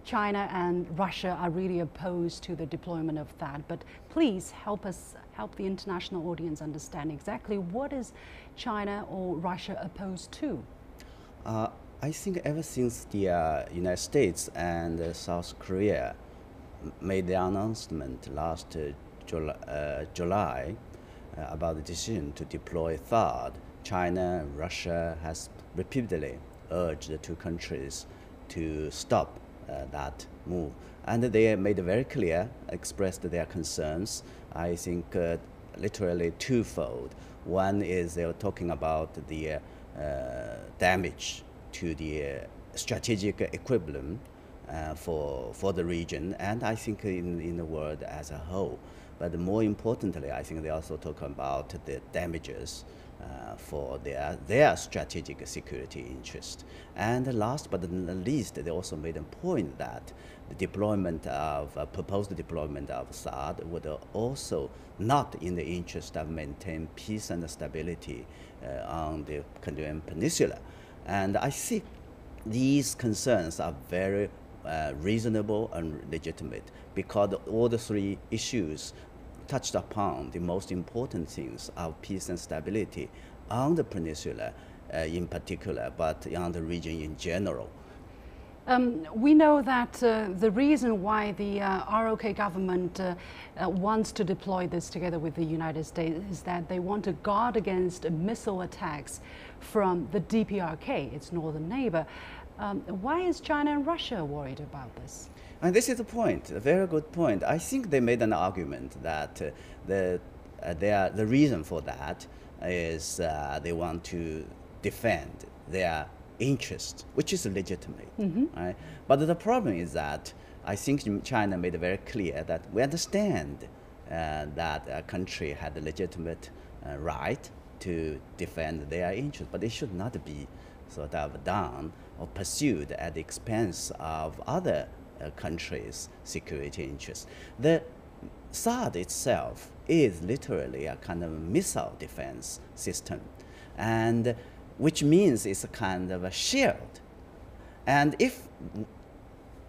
China and Russia are really opposed to the deployment of THAAD, but please help the international audience understand exactly what is China or Russia opposed to. I think ever since the United States and South Korea made the announcement last July about the decision to deploy THAAD, China and Russia has repeatedly urged the two countries to stop that move. And they made it very clear, expressed their concerns, I think literally twofold. One is they were talking about the damage to the strategic equilibrium for the region, and I think in the world as a whole. But more importantly, I think they also talk about the damages for their strategic security interest. And last but not least, they also made a point that the deployment of proposed deployment of THAAD would also not in the interest of maintain peace and stability on the Korean Peninsula. And I think these concerns are very reasonable and legitimate, because all the three issues touched upon the most important things of peace and stability on the peninsula in particular, but on the region in general. We know that the reason why the ROK government wants to deploy this together with the United States is that they want to guard against missile attacks from the DPRK, its northern neighbor. Why is China and Russia worried about this? And this is the point, a very good point. I think they made an argument that the reason for that is they want to defend their interest, which is legitimate. Right? But the problem is that I think China made it very clear that we understand that a country had a legitimate right to defend their interest, but it should not be sort of done or pursued at the expense of other countries' security interests. The THAAD itself is literally a kind of missile defense system, and which means it's a kind of a shield. And if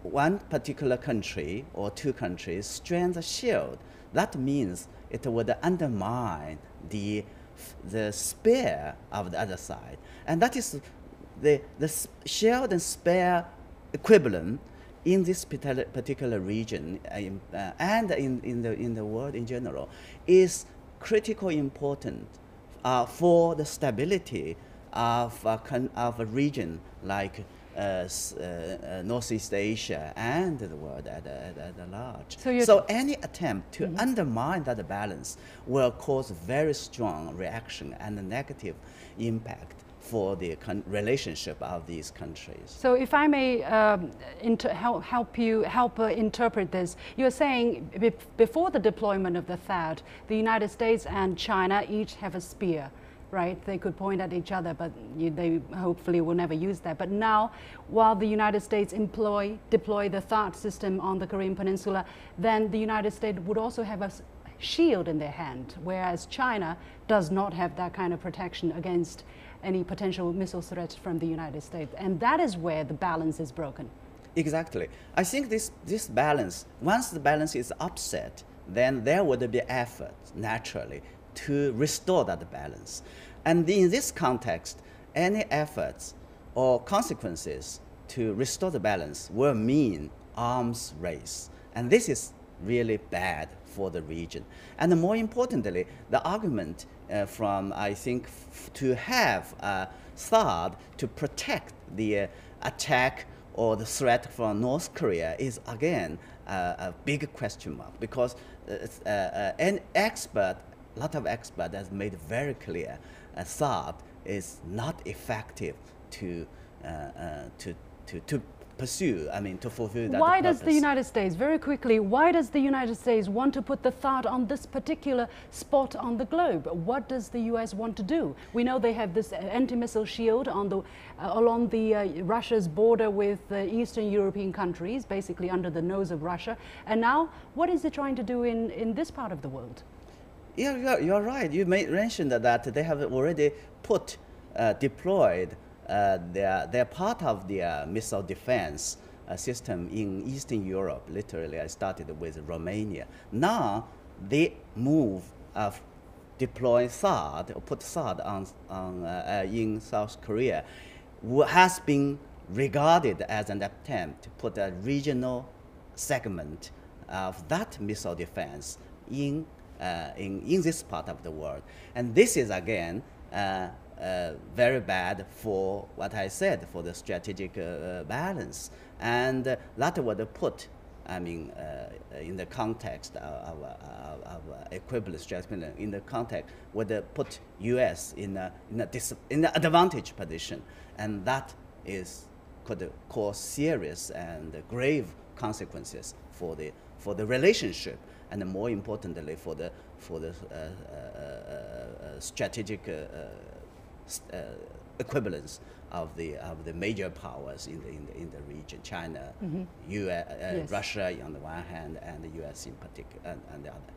one particular country or two countries strand a shield, that means it would undermine the spear of the other side. And that is the shield and spear equivalent in this particular region and in the world in general is critically important for the stability of a region like Northeast Asia and the world at large. So any attempt to undermine that balance will cause very strong reaction and a negative impact for the relationship of these countries. So if I may help interpret this, you're saying before the deployment of the THAAD, the United States and China each have a spear, right? They could point at each other, but they hopefully will never use that. But now, while the United States deploy the THAAD system on the Korean Peninsula, then the United States would also have a shield in their hand, whereas China does not have that kind of protection against any potential missile threats from the United States. And that is where the balance is broken. Exactly. I think this balance, once the balance is upset, then there would be effort, naturally, to restore that balance. And in this context, any efforts or consequences to restore the balance will mean arms race. And this is really bad for the region. And more importantly, the argument from, I think, to have THAAD to protect the attack or the threat from North Korea is again a big question mark, because a lot of experts has made very clear THAAD is not effective to pursue, to fulfill that Why purpose. does the United States, very quickly, why does the United States want to put the THAAD on this particular spot on the globe? What does the US want to do? We know they have this anti-missile shield on along Russia's border with Eastern European countries, basically under the nose of Russia. And now, what is it trying to do in this part of the world? Yeah, you're right. You mentioned that they have already deployed their part of the missile defense system in Eastern Europe. Literally, I started with Romania. Now they move of deploy THAAD or put THAAD in South Korea, has been regarded as an attempt to put a regional segment of that missile defense in this part of the world. And this is again very bad for what I said, for the strategic balance. And that would put, I mean, in the context of equivalent strategy, in the context would put U.S. in an advantage position, and that could cause serious and grave consequences for the relationship, and more importantly for the strategic equivalence of the major powers in the region, China, US, yes. Russia on the one hand, and the US in particular, and the other.